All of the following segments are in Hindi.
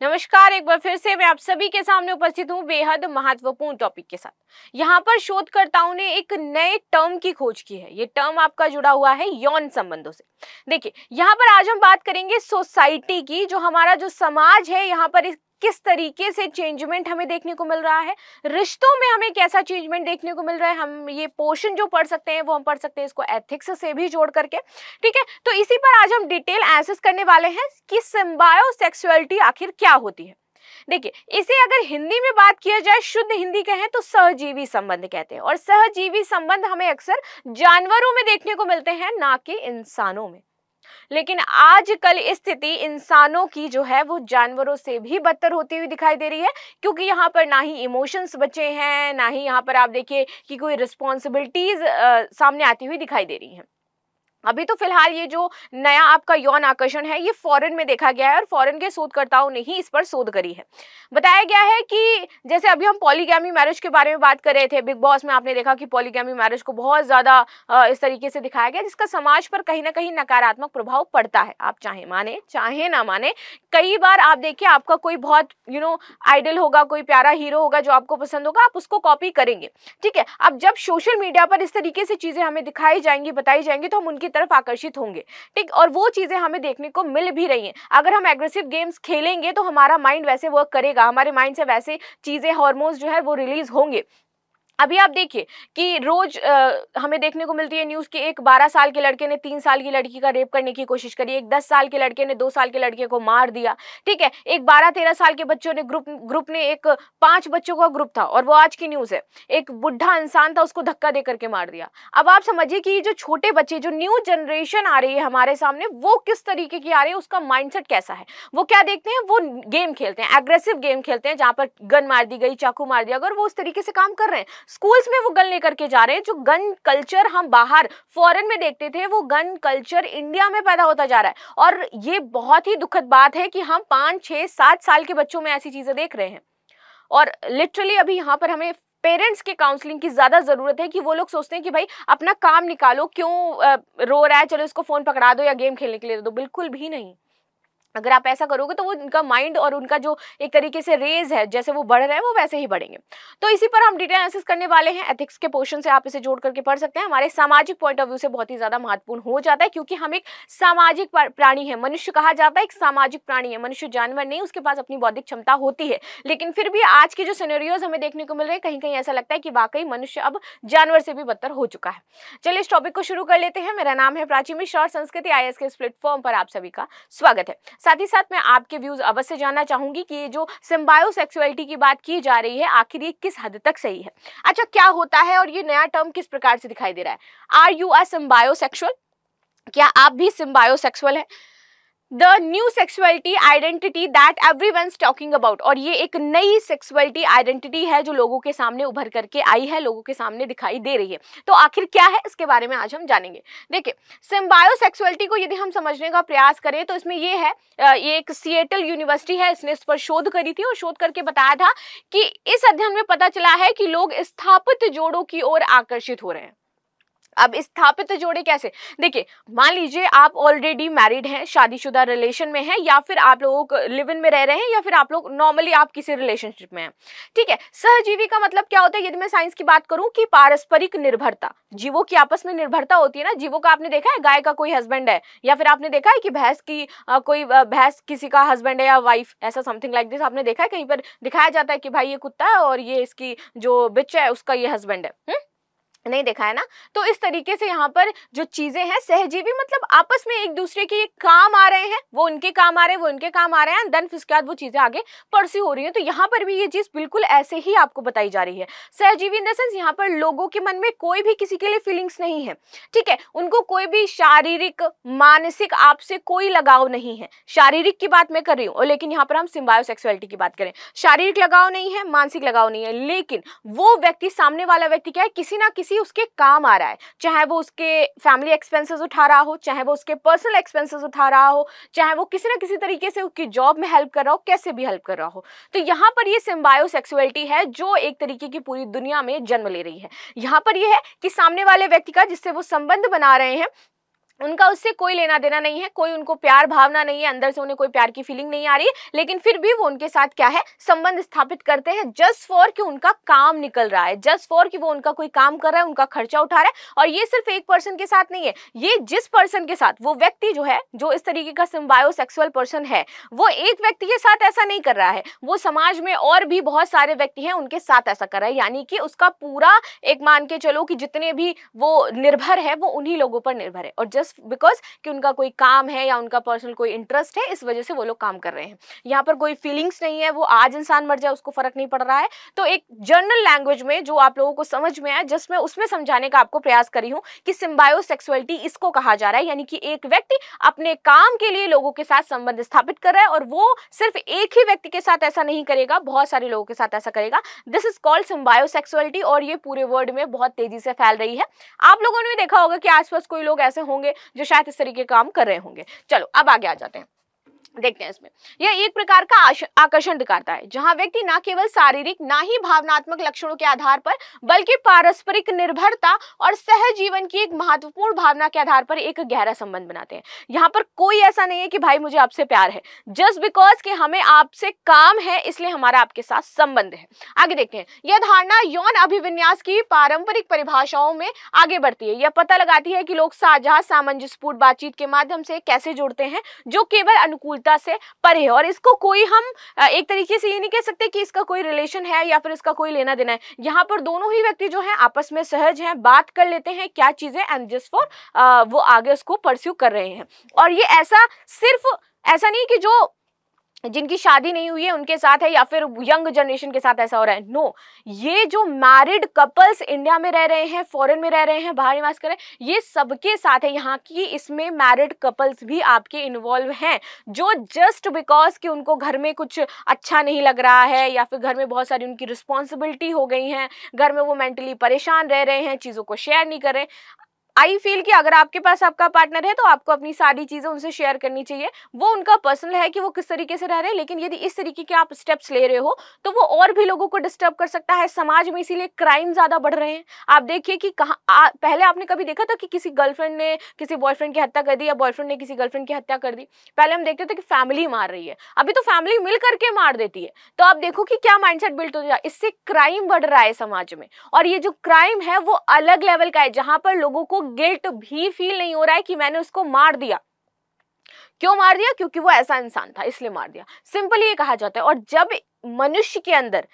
नमस्कार, एक बार फिर से मैं आप सभी के सामने उपस्थित हूँ बेहद महत्वपूर्ण टॉपिक के साथ। यहाँ पर शोधकर्ताओं ने एक नए टर्म की खोज की है। ये टर्म आपका जुड़ा हुआ है यौन संबंधों से। देखिए, यहाँ पर आज हम बात करेंगे सोसाइटी की, जो हमारा जो समाज है यहाँ पर किस तरीके से चेंजमेंट हमें देखने को मिल रहा है, रिश्तों में हमें कैसा चेंजमेंट देखने को मिल रहा है। हम ये पोर्शन जो पढ़ सकते हैं वो हम पढ़ सकते हैं इसको एथिक्स से भी जोड़ करके। ठीक है, तो इसी पर आज हम डिटेल एनालिसिस करने वाले हैं कि सिम्बायोसेक्सुअलिटी आखिर क्या होती है। देखिए, इसे अगर हिंदी में बात किया जाए, शुद्ध हिंदी कहें तो सहजीवी संबंध कहते हैं। और सहजीवी संबंध हमें अक्सर जानवरों में देखने को मिलते हैं, ना कि इंसानों में। लेकिन आजकल स्थिति इंसानों की जो है वो जानवरों से भी बदतर होती हुई दिखाई दे रही है, क्योंकि यहाँ पर ना ही इमोशंस बचे हैं, ना ही यहाँ पर आप देखिए कि कोई रिस्पॉन्सिबिलिटीज सामने आती हुई दिखाई दे रही हैं। अभी तो फिलहाल ये जो नया आपका यौन आकर्षण है ये फॉरेन में देखा गया है और फॉरेन के शोधकर्ताओं ने ही इस पर शोध करी है। बताया गया है कि जैसे अभी हम पॉलीगैमी मैरिज के बारे में बात कर रहे थे, बिग बॉस में आपने देखा कि पॉलीगैमी मैरिज को बहुत ज्यादा इस तरीके से दिखाया गया, जिसका समाज पर कहीं ना कहीं नकारात्मक प्रभाव पड़ता है। आप चाहे माने चाहे ना माने, कई बार आप देखिए आपका कोई बहुत आइडल होगा, कोई प्यारा हीरो होगा जो आपको पसंद होगा, आप उसको कॉपी करेंगे। ठीक है, अब जब सोशल मीडिया पर इस तरीके से चीजें हमें दिखाई जाएंगी, बताई जाएंगी, तो हम उनकी तरफ आकर्षित होंगे। ठीक, और वो चीजें हमें देखने को मिल भी रही हैं। अगर हम एग्रेसिव गेम्स खेलेंगे तो हमारा माइंड वैसे वर्क करेगा, हमारे माइंड से वैसे चीजें, हार्मोन्स जो है वो रिलीज होंगे। अभी आप देखिए कि रोज हमें देखने को मिलती है न्यूज कि एक 12 साल के लड़के ने 3 साल की लड़की का रेप करने की कोशिश करी, एक 10 साल के लड़के ने 2 साल के लड़के को मार दिया। ठीक है, एक 12-13 साल के बच्चों ने ग्रुप ने एक 5 बच्चों का ग्रुप था और वो आज की न्यूज है, एक बुढ़ा इंसान था उसको धक्का दे करके मार दिया। अब आप समझिए कि जो छोटे बच्चे, जो न्यू जनरेशन आ रही है हमारे सामने, वो किस तरीके की आ रही है, उसका माइंडसेट कैसा है। वो क्या देखते हैं, वो गेम खेलते हैं, एग्रेसिव गेम खेलते हैं जहां पर गन मार दी गई, चाकू मार दिया। अगर वो उस तरीके से काम कर रहे हैं, स्कूल्स में वो गन लेकर के जा रहे हैं, जो गन कल्चर हम बाहर फॉरेन में देखते थे, वो गन कल्चर इंडिया में पैदा होता जा रहा है। और ये बहुत ही दुखद बात है कि हम 5, 6, 7 साल के बच्चों में ऐसी चीजें देख रहे हैं। और लिटरली अभी यहाँ पर हमें पेरेंट्स के काउंसलिंग की ज्यादा जरूरत है कि वो लोग सोचते हैं कि भाई अपना काम निकालो, क्यों रो रहा है, चलो इसको फोन पकड़ा दो या गेम खेलने के लिए दे दो। बिल्कुल भी नहीं। अगर आप ऐसा करोगे तो वो उनका माइंड और उनका जो एक तरीके से रेज है, जैसे वो बढ़ रहे हैं वो वैसे ही बढ़ेंगे। तो इसी पर हम डिटेल एनालिसिस करने वाले हैं। एथिक्स के पोर्शन से आप इसे जोड़ करके पढ़ सकते हैं। हमारे सामाजिक पॉइंट ऑफ व्यू से बहुत ही ज्यादा महत्वपूर्ण हो जाता है, क्योंकि हम एक सामाजिक प्राणी है। मनुष्य कहा जाता है एक सामाजिक प्राणी है। मनुष्य जानवर नहीं, उसके पास अपनी बौद्धिक क्षमता होती है, लेकिन फिर भी आज के जो सिनेरियोज हमें देखने को मिल रहे हैं, कहीं कहीं ऐसा लगता है कि वाकई मनुष्य अब जानवर से भी बदतर हो चुका है। चलिए इस टॉपिक को शुरू कर लेते हैं। मेरा नाम है प्राची मिश्रा और संस्कृति IAS के इस प्लेटफॉर्म पर आप सभी का स्वागत है। साथ ही साथ मैं आपके व्यूज अवश्य जानना चाहूंगी कि ये जो सिम्बायोसेक्सुअलिटी की बात की जा रही है, आखिर ये किस हद तक सही है। अच्छा, क्या होता है और ये नया टर्म किस प्रकार से दिखाई दे रहा है। Are you a symbiosexual? क्या आप भी सिम्बायोसेक्सुअल है? The new sexuality identity that everyone's talking about. और ये एक नई सेक्सुअलिटी आइडेंटिटी है जो लोगों के सामने उभर करके आई है, लोगों के सामने दिखाई दे रही है। तो आखिर क्या है, इसके बारे में आज हम जानेंगे। देखिए, सिम्बायोसेक्सुअलिटी को यदि हम समझने का प्रयास करें तो इसमें ये है, ये एक सिएटल यूनिवर्सिटी है, इसने इस पर शोध करी थी और शोध करके बताया था कि इस अध्ययन में पता चला है कि लोग स्थापित जोड़ों की ओर आकर्षित हो रहे हैं। अब स्थापित जोड़े कैसे? देखिए, मान लीजिए आप ऑलरेडी मैरिड हैं, शादीशुदा रिलेशन में हैं, या फिर आप लोग लिव इन में रह रहे हैं, या फिर आप लोग नॉर्मली आप किसी रिलेशनशिप में हैं। ठीक है, सहजीवी का मतलब क्या होता है? यदि मैं साइंस की बात करूं कि पारस्परिक निर्भरता, जीवों की आपस में निर्भरता होती है ना। जीवों का आपने देखा है, गाय का कोई हस्बैंड है, या फिर आपने देखा है कि भैंस की कोई भैंस किसी का हस्बैंड है या वाइफ, ऐसा समथिंग लाइक दिस आपने देखा है? कहीं पर दिखाया जाता है कि भाई ये कुत्ता है और ये इसकी जो बिच है उसका ये हस्बैंड है। नहीं देखा है ना। तो इस तरीके से यहाँ पर जो चीजें हैं, सहजीवी मतलब आपस में एक दूसरे के काम आ रहे हैं, वो उनके काम आ रहे हैं, वो उनके काम आ रहे हैं, देन फिर उसके बाद वो चीजें आगे परस्यू हो रही हैं। तो यहाँ पर भी ये चीज बिल्कुल ऐसे ही आपको बताई जा रही है। सहजीवी इन द सेंस यहाँ पर लोगों के मन में कोई भी किसी के लिए फीलिंग्स नहीं है। ठीक है, उनको कोई भी शारीरिक मानसिक आपसे कोई लगाव नहीं है। शारीरिक की बात मैं कर रही हूँ, लेकिन यहाँ पर हम सिम्बायोसेक्सुअलिटी की बात करें, शारीरिक लगाव नहीं है, मानसिक लगाव नहीं है, लेकिन वो व्यक्ति, सामने वाला व्यक्ति क्या है, किसी ना किसी उसके काम आ रहा है। चाहे वो उसके फैमिली एक्सपेंसेस उठा रहा हो, चाहे वो उसके पर्सनल एक्सपेंसेस उठा रहा हो, चाहे वो किसी ना किसी तरीके से उसकी जॉब में हेल्प कर रहा हो, कैसे भी हेल्प कर रहा हो। तो यहाँ पर ये सिम्बायोसेक्सुअलिटी है जो एक तरीके की पूरी दुनिया में जन्म ले रही है। यहाँ पर ये है कि सामने वाले व्यक्ति का, जिससे वो संबंध बना रहे हैं, उनका उससे कोई लेना देना नहीं है, कोई उनको प्यार भावना नहीं है, अंदर से उन्हें कोई प्यार की फीलिंग नहीं आ रही है, लेकिन फिर भी वो उनके साथ क्या है, संबंध स्थापित करते हैं जस्ट फॉर कि उनका काम निकल रहा है, जस्ट फॉर कि वो उनका कोई काम कर रहा है, उनका खर्चा उठा रहा है। और ये सिर्फ एक पर्सन के साथ नहीं है, ये जिस पर्सन के साथ, वो व्यक्ति जो है, जो इस तरीके का सिम्बायोसेक्सुअल पर्सन है, वो एक व्यक्ति के साथ ऐसा नहीं कर रहा है, वो समाज में और भी बहुत सारे व्यक्ति हैं उनके साथ ऐसा कर रहा है। यानी कि उसका पूरा एक मान के चलो कि जितने भी वो निर्भर है वो उन्हीं लोगों पर निर्भर है, और जस्ट बिकॉज कि उनका कोई काम है या उनका पर्सनल कोई इंटरेस्ट है, इस वजह से वो लोग काम कर रहे हैं। यहाँ पर कोई फीलिंग्स नहीं है, वो आज इंसान मर जाए उसको फर्क नहीं पड़ रहा है। तो एक जर्नल लैंग्वेज में जो आप लोगों को समझ में आया, जिसमें उसमें समझाने का आपको प्रयास करी हूँ कि सिम्बायोसेक्सुअलिटी इसको कहा जा रहा है, यानी कि एक व्यक्ति अपने काम के लिए लोगों के साथ संबंध स्थापित कर रहा है, और वो सिर्फ एक ही व्यक्ति के साथ ऐसा नहीं करेगा, बहुत सारे लोगों के साथ ऐसा करेगा। दिस इज कॉल्ड सिम्बायोसेक्सुअलिटी, और ये पूरे वर्ल्ड में बहुत तेजी से फैल रही है। आप लोगों ने भी देखा होगा कि आसपास कोई लोग ऐसे होंगे जो शायद इस तरीके का काम कर रहे होंगे। चलो अब आगे आ जाते हैं, देखते हैं इसमें। यह एक प्रकार का आकर्षण दिखाता है, जहां व्यक्ति ना केवल शारीरिक ना ही भावनात्मक लक्षणों के आधार पर, बल्कि पारस्परिक निर्भरता और सहजीवन की एक महत्वपूर्ण भावना के आधार पर एक गहरा संबंध बनाते हैं। यहाँ पर कोई ऐसा नहीं है कि भाई मुझे आपसे प्यार है, जस्ट बिकॉज कि हमें आपसे काम है इसलिए हमारा आपके साथ संबंध है। आगे देखते हैं, यह धारणा यौन अभिविन्यास की पारंपरिक परिभाषाओं में आगे बढ़ती है। यह पता लगाती है कि लोग साझा सामंजस्यपूर्ण बातचीत के माध्यम से कैसे जुड़ते हैं, जो केवल अनुकूलता से परे है। और इसको कोई हम एक तरीके से ये नहीं कह सकते कि इसका कोई रिलेशन है या फिर इसका कोई लेना देना है। यहाँ पर दोनों ही व्यक्ति जो है आपस में सहज हैं, बात कर लेते हैं क्या चीजें, एंड जस्ट फॉर वो आगे उसको परस्यू कर रहे हैं। और ये ऐसा सिर्फ ऐसा नहीं कि जो जिनकी शादी नहीं हुई है उनके साथ है या फिर यंग जनरेशन के साथ ऐसा हो रहा है। नो, ये जो मैरिड कपल्स इंडिया में रह रहे हैं, फॉरेन में रह रहे हैं, बाहर निवास कर रहे हैं, ये सबके साथ है। यहाँ की इसमें मैरिड कपल्स भी आपके इन्वॉल्व हैं, जो जस्ट बिकॉज कि उनको घर में कुछ अच्छा नहीं लग रहा है या फिर घर में बहुत सारी उनकी रिस्पॉन्सिबिलिटी हो गई हैं, घर में वो मेंटली परेशान रह रहे हैं, चीज़ों को शेयर नहीं कर रहे। आई फील कि अगर आपके पास आपका पार्टनर है तो आपको अपनी सारी चीजें उनसे शेयर करनी चाहिए, वो उनका पर्सनल है कि वो किस तरीके से रह रहे हैं। लेकिन यदि इस तरीके के आप स्टेप्स ले रहे हो तो वो और भी लोगों को डिस्टर्ब कर सकता है समाज में, इसीलिए क्राइम ज्यादा बढ़ रहे हैं। आप देखिए कि कहाँ पहले आपने कभी देखा था कि किसी गर्लफ्रेंड ने किसी बॉयफ्रेंड की हत्या कर दी या बॉयफ्रेंड ने किसी गर्लफ्रेंड की हत्या कर दी? पहले हम देखते थे कि फैमिली मार रही है, अभी तो फैमिली मिल करके मार देती है। तो आप देखो कि क्या माइंडसेट बिल्ड हो जाए, इससे क्राइम बढ़ रहा है समाज में। और ये जो क्राइम है वो अलग लेवल का है, जहां पर लोगों को गिल्ट भी फील नहीं हो रहा है कि मैंने उसको मार दिया। क्यों मार दिया? क्योंकि वो ऐसा इंसान था इसलिए मार दिया, सिंपल ये कहा जाता है। और जब मनुष्य के अंदर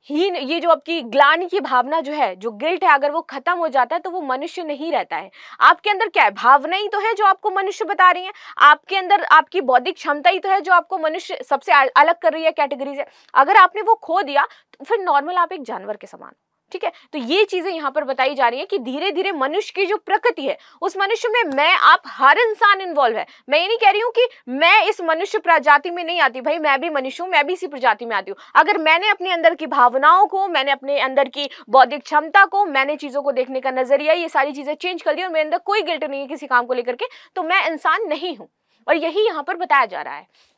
ही ये जो आपकी ग्लानि की भावना जो है, जो गिल्ट है, अगर वो खत्म हो जाता है तो वो मनुष्य नहीं रहता है। आपके अंदर क्या है? भावना ही तो है जो आपको मनुष्य बता रही है। आपके अंदर आपकी बौद्धिक क्षमता ही तो है जो आपको मनुष्य सबसे अलग कर रही है कैटेगरी से। अगर आपने वो खो दिया तो फिर नॉर्मल आप एक जानवर के समान, ठीक है। तो ये चीजें यहाँ पर बताई जा रही है कि धीरे धीरे मनुष्य की जो प्रकृति है, उस मनुष्य में मैं आप हर इंसान इन्वॉल्व है। मैं ये नहीं कह रही हूँ कि मैं इस मनुष्य प्रजाति में नहीं आती, भाई मैं भी मनुष्य हूँ, मैं भी इसी प्रजाति में आती हूँ। अगर मैंने अपने अंदर की भावनाओं को, मैंने अपने अंदर की बौद्धिक क्षमता को, मैंने चीजों को देखने का नजरिया, ये सारी चीजें चेंज कर दी और मेरे अंदर कोई गिल्ट नहीं है किसी काम को लेकर के, तो मैं इंसान नहीं हूँ। और यही यहाँ पर बताया जा रहा है।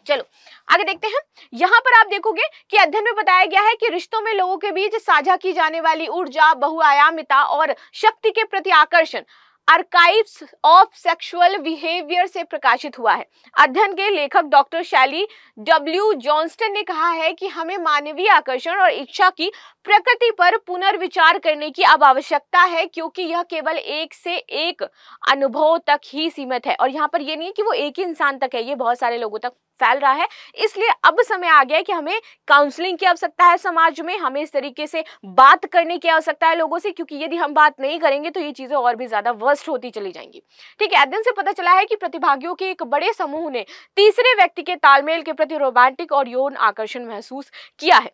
चलो आगे देखते हैं। यहां पर आप देखोगे कि अध्ययन में बताया गया है कि रिश्तों में लोगों के बीच साझा की जाने वाली ऊर्जा, बहुआयामिता और शक्ति के प्रति आकर्षण आर्काइव्स ऑफ सेक्सुअल बिहेवियर से प्रकाशित हुआ है। अध्ययन के लेखक डॉक्टर शैली डब्ल्यू जॉनस्टन ने कहा है कि हमें मानवीय आकर्षण और इच्छा की प्रकृति पर पुनर्विचार करने की अब आवश्यकता है, क्योंकि यह केवल एक से एक अनुभव तक ही सीमित है। और यहाँ पर ये नहीं है कि वो एक ही इंसान तक है, ये बहुत सारे लोगों तक फैल रहा है। इसलिए अब समय आ गया है कि हमें काउंसलिंग की आवश्यकता है समाज में, हमें इस तरीके से बात करने की आवश्यकता है लोगों से, क्योंकि यदि हम बात नहीं करेंगे तो ये चीजें और भी ज्यादा वर्स्ट होती चली जाएंगी। ठीक है, अध्ययन से पता चला है कि प्रतिभागियों के एक बड़े समूह ने तीसरे व्यक्ति के तालमेल के प्रति रोमांटिक और यौन आकर्षण महसूस किया है।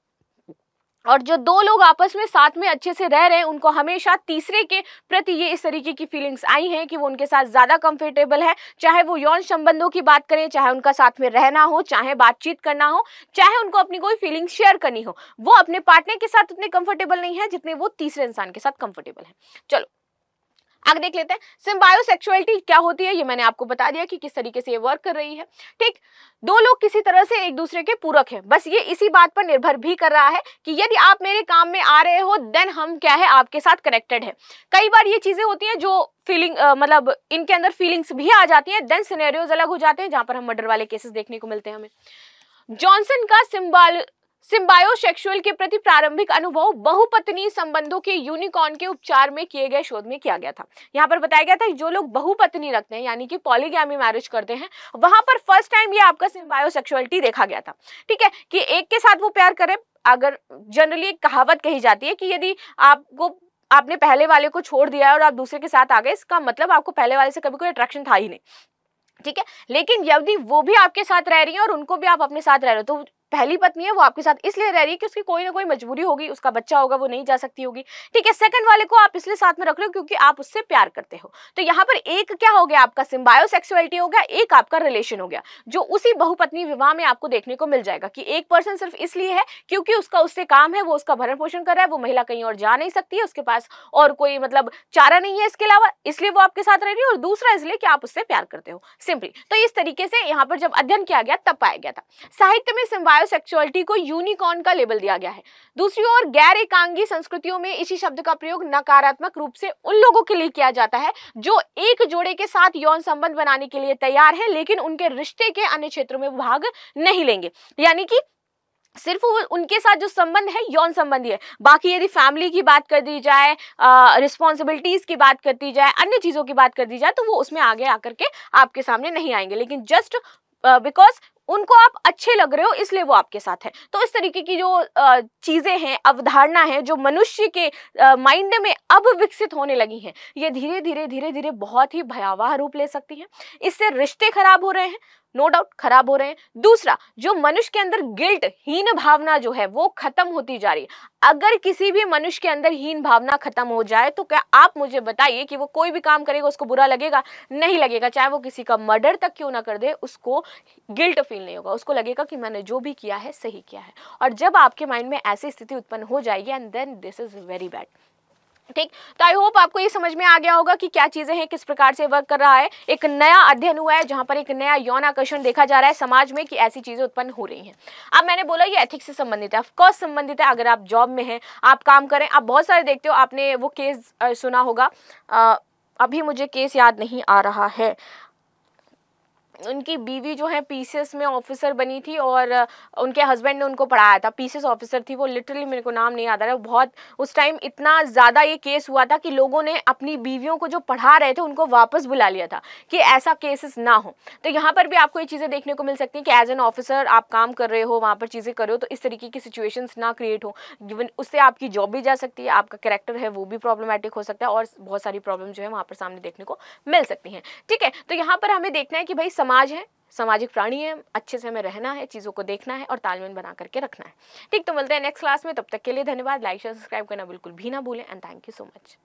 और जो दो लोग आपस में साथ में अच्छे से रह रहे हैं, उनको हमेशा तीसरे के प्रति ये इस तरीके की फीलिंग्स आई हैं कि वो उनके साथ ज्यादा कंफर्टेबल है, चाहे वो यौन संबंधों की बात करें, चाहे उनका साथ में रहना हो, चाहे बातचीत करना हो, चाहे उनको अपनी कोई फीलिंग शेयर करनी हो। वो अपने पार्टनर के साथ उतने कंफर्टेबल नहीं है जितने वो तीसरे इंसान के साथ कंफर्टेबल है। चलो आगे देख लेते हैं सिम्बायोसेक्सुअलिटी क्या होती है। ये मैंने आपको बता दिया कि किस तरीके से ये वर्क कर रही है। ठीक, दो लोग किसी तरह से एक दूसरे के पूरक हैं, बस ये इसी बात पर निर्भर भी कर रहा है कि यदि आप मेरे काम में आ रहे हो देन हम क्या है आपके साथ कनेक्टेड है। कई बार ये चीजें होती हैं जो फीलिंग मतलब इनके अंदर फीलिंग्स भी आ जाती हैं, देन सिनेरियोज अलग हो जाते हैं जहां पर हम मर्डर वाले केसेस देखने को मिलते हैं हमें। जॉनसन का सिम्बायोसेक्सुअल के प्रति प्रारंभिक अनुभव बहुपत्नी संबंधों के यूनिकॉर्न के उपचार में किए गए शोध में किया गया था। यहाँ पर बताया गया था जो लोग बहुपत्नी रखते हैं यानी कि पॉलीगैमी मैरिज करते हैं, वहां पर फर्स्ट टाइम ये आपका सिम्बायोसेक्सुअलिटी देखा गया था। ठीक है, कि एक के साथ वो प्यार करे। अगर जनरली एक कहावत कही जाती है कि यदि आपने पहले वाले को छोड़ दिया है और आप दूसरे के साथ आ गए, इसका मतलब आपको पहले वाले से कभी कोई अट्रैक्शन था ही नहीं। ठीक है, लेकिन यदि वो भी आपके साथ रह रही है और उनको भी आप अपने साथ रह रहे हो, तो पहली पत्नी है वो आपके साथ इसलिए रह रही है कि उसकी कोई ना कोई मजबूरी होगी, उसका बच्चा होगा, वो नहीं जा सकती होगी। ठीक है, सेकंड वाले को आप इसलिए साथ में रख रहे हो क्योंकि आप उससे प्यार करते हो। तो यहाँ पर एक क्या हो गया आपका सिम्बायोसेक्सुअलिटी हो गया, एक आपका रिलेशन हो गया, जो उसी बहुपत्नी विवाह में आपको देखने को मिल जाएगा कि एक पर्सन सिर्फ इसलिए है क्योंकि उसका उससे काम है, वो उसका भरण पोषण कर रहा है, वो महिला कहीं और जा नहीं सकती है, उसके पास और कोई मतलब चारा नहीं है इसके अलावा, इसलिए वो आपके साथ रह रही है, और दूसरा इसलिए कि आप उससे प्यार करते हो, सिंपली। तो इस तरीके से यहाँ पर जब अध्ययन किया गया तब पाया गया था। साहित्य में सिम्बायोसेक्सुअलिटी को यूनिकॉर्न का लेबल दिया गया है। दूसरी ओर गैर एकांगी संस्कृतियों में इसी शब्द का प्रयोग नकारात्मक रूप से उन लोगों के लिए किया जाता है जो एक जोड़े के साथ यौन संबंध बनाने के लिए तैयार है लेकिन उनके रिश्ते के अन्य क्षेत्रों में भाग नहीं लेंगे। यानी कि सिर्फ उनके साथ जो संबंध है यौन संबंधी है, बाकी यदि फैमिली की बात कर दी जाए, रिस्पॉन्सिबिलिटीज की बात कर दी जाए, अन्य चीजों की बात कर दी जाए, तो वो उसमें आगे आकर के आपके सामने नहीं आएंगे। लेकिन जस्ट बिकॉज उनको आप अच्छे लग रहे हो इसलिए वो आपके साथ है। तो इस तरीके की जो चीजें हैं, अवधारणा है, जो मनुष्य के माइंड में अब विकसित होने लगी हैं, ये धीरे धीरे बहुत ही भयावह रूप ले सकती हैं। इससे रिश्ते खराब हो रहे हैं, नो डाउट खराब हो रहे हैं। दूसरा, जो मनुष्य के अंदर गिल्ट, हीन भावना जो है वो खत्म होती जा रही है। अगर किसी भी मनुष्य के अंदर हीन भावना खत्म हो जाए तो क्या आप मुझे बताइए कि वो कोई भी काम करेगा उसको बुरा लगेगा? नहीं लगेगा। चाहे वो किसी का मर्डर तक क्यों ना कर दे, उसको गिल्ट फील नहीं होगा, उसको लगेगा कि मैंने जो भी किया है सही किया है। और जब आपके माइंड में ऐसी स्थिति उत्पन्न हो जाएगी, and then this is very bad. ठीक, तो आई होप आपको ये समझ में आ गया होगा कि क्या चीजें हैं, किस प्रकार से वर्क कर रहा है। एक नया अध्ययन हुआ है जहां पर एक नया यौन आकर्षण देखा जा रहा है समाज में कि ऐसी चीजें उत्पन्न हो रही हैं। अब मैंने बोला ये एथिक्स से संबंधित है, ऑफकोर्स संबंधित है। अगर आप जॉब में हैं, आप काम करें, आप बहुत सारे देखते हो, आपने वो केस सुना होगा, अभी मुझे केस याद नहीं आ रहा है। उनकी बीवी जो है पीसीएस में ऑफिसर बनी थी और उनके हस्बैंड ने उनको पढ़ाया था, पीसीएस ऑफिसर थी वो, लिटरली मेरे को नाम नहीं याद आ रहा है। बहुत उस टाइम इतना ज़्यादा ये केस हुआ था कि लोगों ने अपनी बीवियों को जो पढ़ा रहे थे उनको वापस बुला लिया था कि ऐसा केसेस ना हो। तो यहाँ पर भी आपको ये चीज़ें देखने को मिल सकती हैं कि एज एन ऑफिसर आप काम कर रहे हो, वहाँ पर चीज़ें कर रहे हो, तो इस तरीके की सिचुएशंस ना क्रिएट हो, उससे आपकी जॉब भी जा सकती है, आपका कैरेक्टर है वो भी प्रॉब्लमेटिक हो सकता है, और बहुत सारी प्रॉब्लम जो है वहाँ पर सामने देखने को मिल सकती हैं। ठीक है, तो यहाँ पर हमें देखना है कि भाई समाज है, सामाजिक प्राणी है, अच्छे से हमें रहना है, चीज़ों को देखना है और तालमेल बना करके रखना है। ठीक, तो मिलते हैं नेक्स्ट क्लास में, तब तक के लिए धन्यवाद। लाइक शेयर सब्सक्राइब करना बिल्कुल भी ना भूलें, and thank you so much.